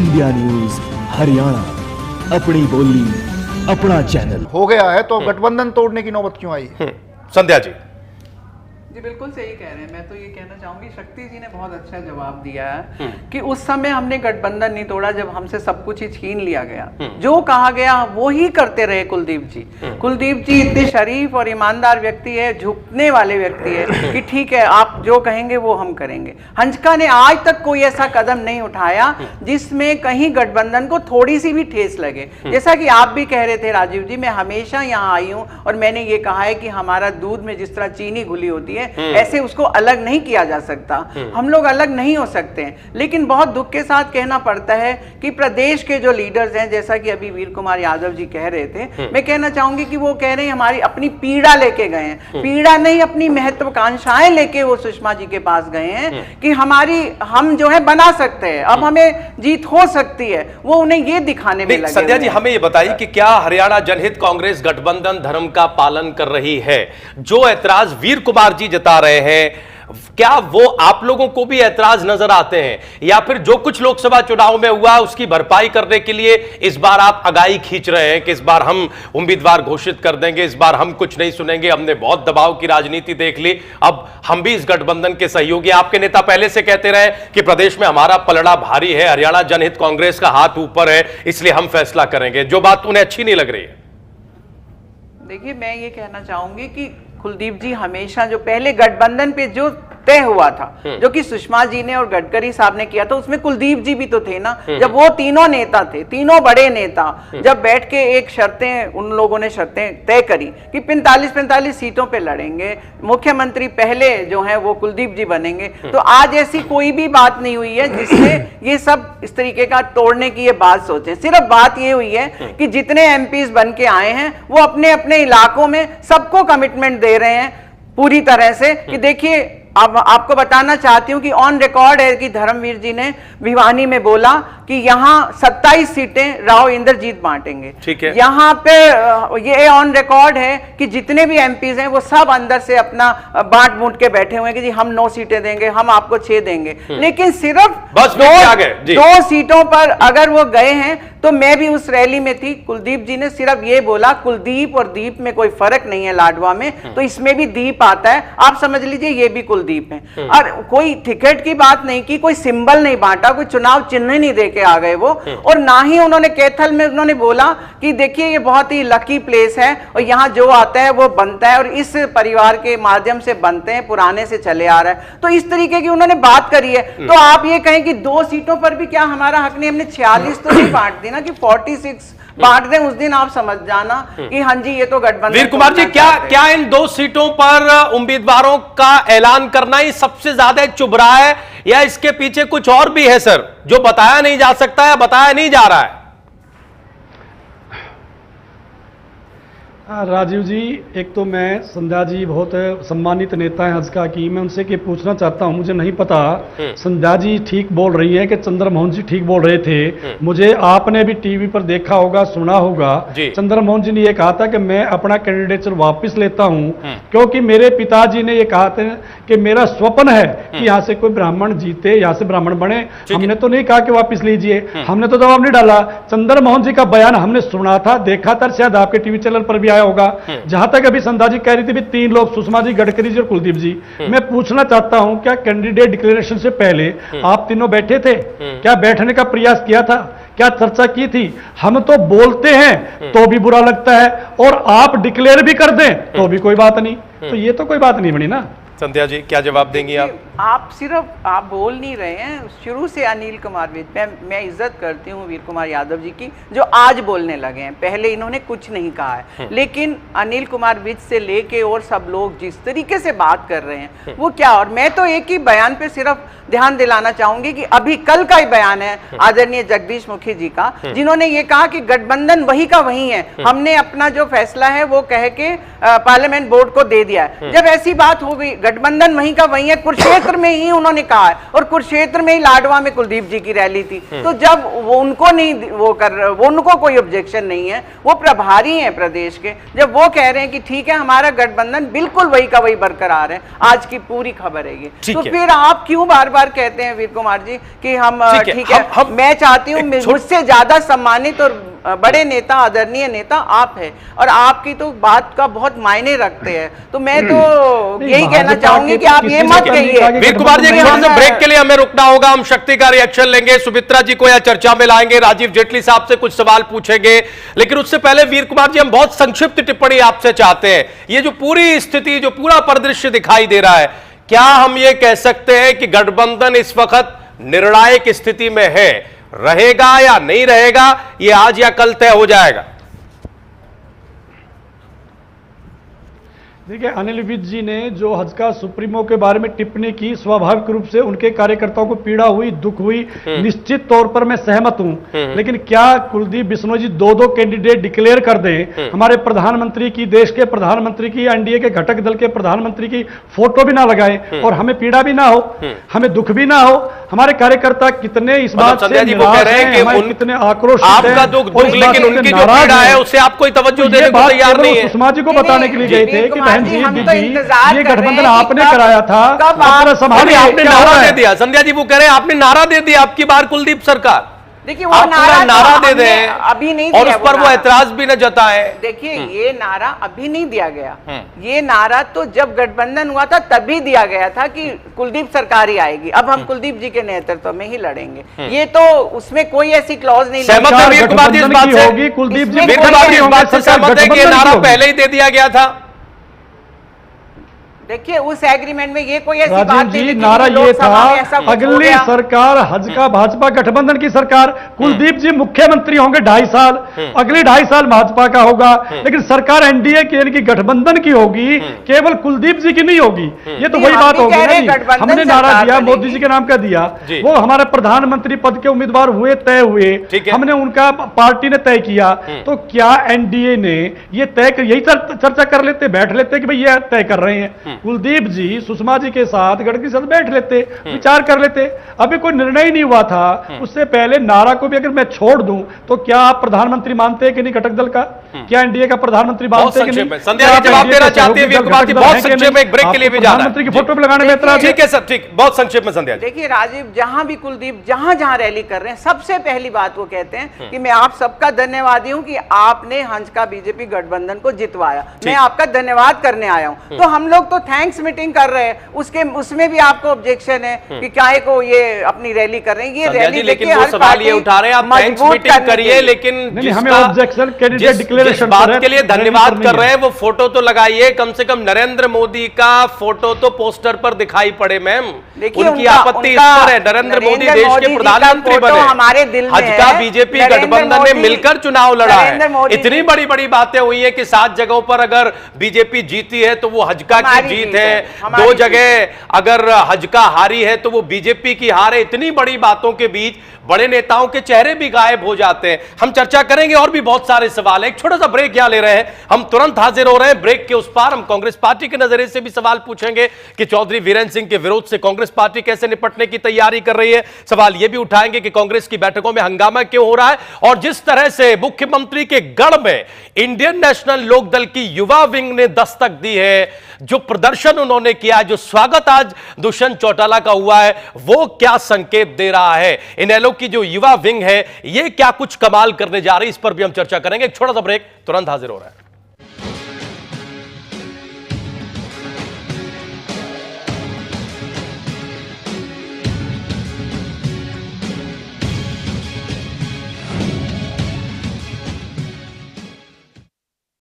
India news Haryana, अपनी बोली अपना चैनल। हो गया है तो गठबंधन तोड़ने की नौबत क्यों आई? संध्या जी जी बिल्कुल सही कह रहे हैं। मैं तो ये कहना चाहूंगी शक्ति जी ने बहुत अच्छा जवाब दिया है कि उस समय हमने गठबंधन नहीं तोड़ा जब हमसे सब कुछ ही छीन लिया गया। जो कहा गया वो ही करते रहे कुलदीप जी। कुलदीप जी इतने शरीफ और ईमानदार व्यक्ति है, झुकने वाले व्यक्ति है कि ठीक है आप जो कहेंगे वो हम करेंगे। हंसका ने आज तक कोई ऐसा कदम नहीं उठाया जिसमें कहीं गठबंधन को थोड़ी सी भी ठेस लगे। जैसा कि आप भी कह रहे थे राजीव जी, मैं हमेशा यहाँ आई हूँ और मैंने ये कहा है कि हमारा दूध में जिस तरह चीनी घुली होती है ऐसे उसको अलग नहीं किया जा सकता। हम लोग अलग नहीं हो सकते हैं, लेकिन बहुत दुख के साथ कहना पड़ता है कि प्रदेश के जो लीडर्स हैं, जैसा कि अभी वीर कुमार यादव जी कह रहे थे, मैं कहना चाहूंगी कि वो कह रहे हैं हमारी अपनी पीड़ा लेके गए हैं। पीड़ा नहीं, अपनी महत्वाकांक्षाएं लेके वो सुषमा जी के पास गए हैं कि हम जो है बना सकते हैं, अब हमें जीत हो सकती है। वो उन्हें ये दिखाने में लगे। संध्या जी हमें ये बताइए कि क्या हरियाणा जनहित कांग्रेस गठबंधन धर्म का पालन कर रही है? जो ऐतराज वीर कुमार जी जता रहे हैं, क्या वो आप लोगों को भी ऐतराज नजर आते हैं, या फिर जो कुछ लोकसभा चुनाव में हुआ उसकी भरपाई करने के लिए इस बार आप अगाई खींच रहे हैं कि इस बार हम उम्मीदवार घोषित कर देंगे, इस बार हम कुछ नहीं सुनेंगे, हमने बहुत दबाव की राजनीति देख ली, अब हम भी इस गठबंधन के सहयोगी? आपके नेता पहले से कहते रहे कि प्रदेश में हमारा पलड़ा भारी है, हरियाणा जनहित कांग्रेस का हाथ ऊपर है, इसलिए हम फैसला करेंगे। जो बात उन्हें अच्छी नहीं लग रही है। देखिए मैं ये कहना चाहूंगी कि कुलदीप जी हमेशा जो पहले गठबंधन पे जो तय हुआ था, जो कि सुषमा जी ने और गडकरी साहब ने किया था, उसमें कुलदीप जी भी तो थे ना। जब वो तीनों नेता थे, तीनों बड़े नेता, जब बैठ के एक शर्तें उन लोगों ने शर्तें तय करी कि 45-45 सीटों पे लड़ेंगे, मुख्यमंत्री पहले जो है वो कुलदीप जी बनेंगे, तो आज ऐसी कोई भी बात नहीं हुई है जिसमें ये सब इस तरीके का तोड़ने की ये बात सोचे। सिर्फ बात ये हुई है कि जितने एमपीज बन के आए हैं वो अपने अपने इलाकों में सबको कमिटमेंट दे रहे हैं पूरी तरह से कि देखिए, अब आपको बताना चाहती हूं कि ऑन रिकॉर्ड है कि धर्मवीर जी ने भिवानी में बोला कि यहां 27 सीटें राव इंद्रजीत बांटेंगे। ठीक है। यहां पे ये ऑन रिकॉर्ड है कि जितने भी एमपीज हैं वो सब अंदर से अपना बांट बूंट के बैठे हुए हैं कि जी हम 9 सीटें देंगे, हम आपको 6 देंगे। लेकिन सिर्फ बस दो सीटों पर अगर वो गए हैं, तो मैं भी उस रैली में थी। कुलदीप जी ने सिर्फ ये बोला कुलदीप और दीप में कोई फर्क नहीं है लाडवा में, तो इसमें भी दीप आता है, आप समझ लीजिए ये भी कुलदीप है। और कोई टिकट की बात नहीं की, कोई सिंबल नहीं बांटा, कोई चुनाव चिन्ह नहीं देके आ गए वो। और ना ही उन्होंने कैथल में उन्होंने बोला कि देखिए ये बहुत ही लकी प्लेस है और यहाँ जो आता है वो बनता है और इस परिवार के माध्यम से बनते हैं, पुराने से चले आ रहा है। तो इस तरीके की उन्होंने बात करी है। तो आप ये कहें कि 2 सीटों पर भी क्या हमारा हक नहीं? हमने 46 तो नहीं बांट दी ना कि 46 बांट दें, उस दिन आप समझ जाना कि हाँ जी ये तो गठबंधन। वीर कुमार जी क्या इन 2 सीटों पर उम्मीदवारों का ऐलान करना ही सबसे ज्यादा चुभ रहा है, या इसके पीछे कुछ और भी है सर जो बताया नहीं जा सकता या बताया नहीं जा रहा है? राजीव जी, एक तो मैं संध्या जी बहुत सम्मानित नेता है हंसका की, मैं उनसे कि पूछना चाहता हूं, मुझे नहीं पता संध्या जी ठीक बोल रही है कि चंद्रमोहन जी ठीक बोल रहे थे। मुझे आपने भी टीवी पर देखा होगा, सुना होगा, चंद्रमोहन जी ने यह कहा था कि मैं अपना कैंडिडेचर वापस लेता हूं क्योंकि मेरे पिताजी ने यह कहा था कि मेरा स्वप्न है कि यहाँ से कोई ब्राह्मण जीते, यहाँ से ब्राह्मण बने। हमने तो नहीं कहा कि वापस लीजिए, हमने तो जवाब नहीं डाला। चंद्रमोहन जी का बयान हमने सुना था, देखा था, शायद आपके टीवी चैनल पर भी आया होगा। जहां तक अभी संध्या जी कह रही थी भी 3 लोग, सुषमा जी, गडकरी जी और कुलदीप जी, मैं पूछना चाहता हूं क्या कैंडिडेट डिक्लेरेशन से पहले आप तीनों बैठे थे? क्या बैठने का प्रयास किया था? क्या चर्चा की थी? हम तो बोलते हैं तो भी बुरा लगता है और आप डिक्लेयर भी कर दें तो भी कोई बात नहीं, तो ये तो कोई बात नहीं बनी ना। संध्या जी क्या जवाब देंगी आप? आप सिर्फ आप बोल नहीं रहे हैं, शुरू से अनिल कुमार विज, मैं इज्जत करती हूँ वीर कुमार यादव जी की जो आज बोलने लगे हैं, पहले इन्होंने कुछ नहीं कहा है। लेकिन अनिल कुमार विज से लेके और सब लोग जिस तरीके से बात कर रहे हैं वो क्या, और मैं तो एक ही बयान पे सिर्फ ध्यान दिलाना चाहूंगी कि अभी कल का ही बयान है आदरणीय जगदीश मुखी जी का, जिन्होंने ये कहा कि गठबंधन वही का वही है, हमने अपना जो फैसला है वो कह के पार्लियामेंट बोर्ड को दे दिया है। जब ऐसी बात हो गई गठबंधन वहीं का वहीं है। कुरुक्षेत्र में ही उन्होंने कहा है, और कुरुक्षेत्र में ही लाडवा में कुलदीप जी की रैली थी। तो जब वो उनको नहीं वो उनको कोई ऑब्जेक्शन नहीं है, वो प्रभारी हैं प्रदेश के, जब वो कह रहे हैं कि ठीक है हमारा गठबंधन बिल्कुल वही का वही बरकरार है, आज की पूरी खबर है ये, तो फिर आप क्यों बार बार कहते हैं वीर कुमार जी कि हम ठीक है, मैं चाहती हूँ मुझसे ज्यादा सम्मानित और बड़े नेता, आदरणीय नेता आप हैं, और आपकी तो बात का बहुत मायने रखते हैं। तो मैं तो यही कहना चाहूंगी कि आप ये मत कहिए। वीर कुमार जी, ब्रेक के लिए हमें रुकना होगा, हम शक्ति का रिएक्शन लेंगे, सुमित्रा जी को यह चर्चा में लाएंगे, राजीव जेटली साहब से कुछ सवाल पूछेंगे, लेकिन उससे पहले वीर कुमार जी हम बहुत संक्षिप्त टिप्पणी आपसे चाहते हैं। ये जो पूरी स्थिति, जो पूरा परिदृश्य दिखाई दे रहा है, क्या हम ये कह सकते हैं कि गठबंधन इस वक्त निर्णायक स्थिति में है? रहेगा या नहीं रहेगा, ये आज या कल तय हो जाएगा? देखिए, अनिल विज जी ने जो हजका सुप्रीमो के बारे में टिप्पणी की, स्वाभाविक रूप से उनके कार्यकर्ताओं को पीड़ा हुई, दुख हुई, निश्चित तौर पर मैं सहमत हूं। लेकिन क्या कुलदीप बिश्नोई जी दो कैंडिडेट डिक्लेयर कर दें, हमारे प्रधानमंत्री की, देश के प्रधानमंत्री की, एनडीए के घटक दल के प्रधानमंत्री की फोटो भी ना लगाए और हमें पीड़ा भी ना हो, हमें दुख भी ना हो? हमारे कार्यकर्ता कितने इस बात से निराश हैं, कितने आक्रोशित हैं, आपका दुख, लेकिन उनकी जो पीड़ा है उससे आप कोई तवज्जो देने को तैयार नहीं है। सुषमा जी को बताने के लिए गए थे कि बहन जी, ये गठबंधन आपने कराया था, संभालिए, आपने नारा दे दिया। संध्या जी वो कह रहे हैं आपने नारा दे दिया आपकी बार कुलदीप सरकार, देखिए वो नारा दे दे अभी नहीं और उस पर वो ऐतराज भी न जताए। देखिए ये नारा अभी नहीं दिया गया, ये नारा तो जब गठबंधन हुआ था तभी दिया गया था कि कुलदीप सरकार ही आएगी, अब हम कुलदीप जी के नेतृत्व में ही लड़ेंगे। ये तो उसमें कोई ऐसी क्लॉज नहीं होगी। कुलदीप जी नारा पहले ही दे दिया गया था। देखिए उस एग्रीमेंट में ये कोई ऐसी बात नहीं, नारा ये था अगली सरकार हज का भाजपा गठबंधन की सरकार, कुलदीप जी मुख्यमंत्री होंगे 2.5 साल, अगले 2.5 साल भाजपा का होगा, लेकिन सरकार एनडीए की यानी कि गठबंधन की होगी, केवल कुलदीप जी की नहीं होगी। ये तो वही बात होगी ना, हमने नारा दिया, मोदी जी के नाम का दिया, वो हमारे प्रधानमंत्री पद के उम्मीदवार हुए, तय हुए, हमने उनका पार्टी ने तय किया, तो क्या एनडीए ने ये तय, यही चर्चा कर लेते, बैठ लेते कि भाई ये तय कर रहे हैं, कुलदीप जी सुषमा जी के साथ, गडकरी के साथ बैठ लेते, विचार कर लेते। अभी कोई निर्णय नहीं हुआ था, उससे पहले नारा को भी अगर मैं छोड़ दूं तो क्या आप प्रधानमंत्री मानते हैं कि नहीं घटक दल का? क्या एनडीए का प्रधानमंत्री मानते हैं कि नहीं? संध्या जी जवाब देना चाहते हैं वीर कुमार जी, बहुत संक्षेप में, एक ब्रेक के लिए भी जाना है। प्रधानमंत्री की फोटो पे लगाने में ऐतराज? ठीक है सर, ठीक, बहुत संक्षेप में संध्या जी। देखिए राजीव, जहां भी कुलदीप जहां रैली कर रहे हैं, सबसे पहली बात वो कहते हैं कि मैं आप सबका धन्यवादी हूं कि आपने हंस का बीजेपी गठबंधन को जितवाया, मैं आपका धन्यवाद करने आया हूं। तो हम लोग तो थैंक्स मीटिंग कर रहे हैं, उसमें भी आपको ऑब्जेक्शन है कि क्या को ये अपनी रैली कर रहे हैं, ये रैली, लेकिन वो सवाल ये उठा रहे हैं, आप थैंक्स मीटिंग करिए, लेकिन हमें ऑब्जेक्शन कैंडिडेट डिक्लेरेशन बात के लिए धन्यवाद कर रहे हैं, वो फोटो तो लगाइए, कम से कम नरेंद्र मोदी का फोटो तो पोस्टर पर दिखाई पड़े मैम। उनकी आपत्ति इस पर है, नरेंद्र मोदी देश के प्रधानमंत्री बने, हमारे दिल में हज का बीजेपी गठबंधन ने मिलकर चुनाव लड़ा है। इतनी बड़ी बड़ी बातें हुई है कि 7 जगहों पर अगर बीजेपी जीती है तो वो हजका की जीत है, 2 जगह अगर हजका हारी है तो वो बीजेपी की हार है। इतनी बड़ी बातों के बीच बड़े नेताओं के चेहरे भी गायब हो जाते हैं। हम चर्चा करेंगे और भी बहुत सारे सवाल है, एक छोटा सा ब्रेक यहां ले रहे हैं, हम तुरंत हाजिर हो रहे हैं। ब्रेक के उस पार हम कांग्रेस पार्टी के नजरिए से भी सवाल पूछेंगे कि चौधरी वीरेंद्र सिंह के विरोध से कांग्रेस पार्टी कैसे निपटने की तैयारी कर रही है। सवाल यह भी उठाएंगे कि कांग्रेस की बैठकों में हंगामा क्यों हो रहा है, और जिस तरह से मुख्यमंत्री के गढ़ में इंडियन नेशनल लोकदल की युवा विंग ने दस्तक दी है, जो प्रदर्शन उन्होंने किया, जो स्वागत आज दुष्यंत चौटाला का हुआ है, वो क्या संकेत दे रहा है? इनेलो की जो युवा विंग है, ये क्या कुछ कमाल करने जा रही है, इस पर भी हम चर्चा करेंगे। एक छोटा सा ब्रेक, तुरंत हाजिर हो रहा है।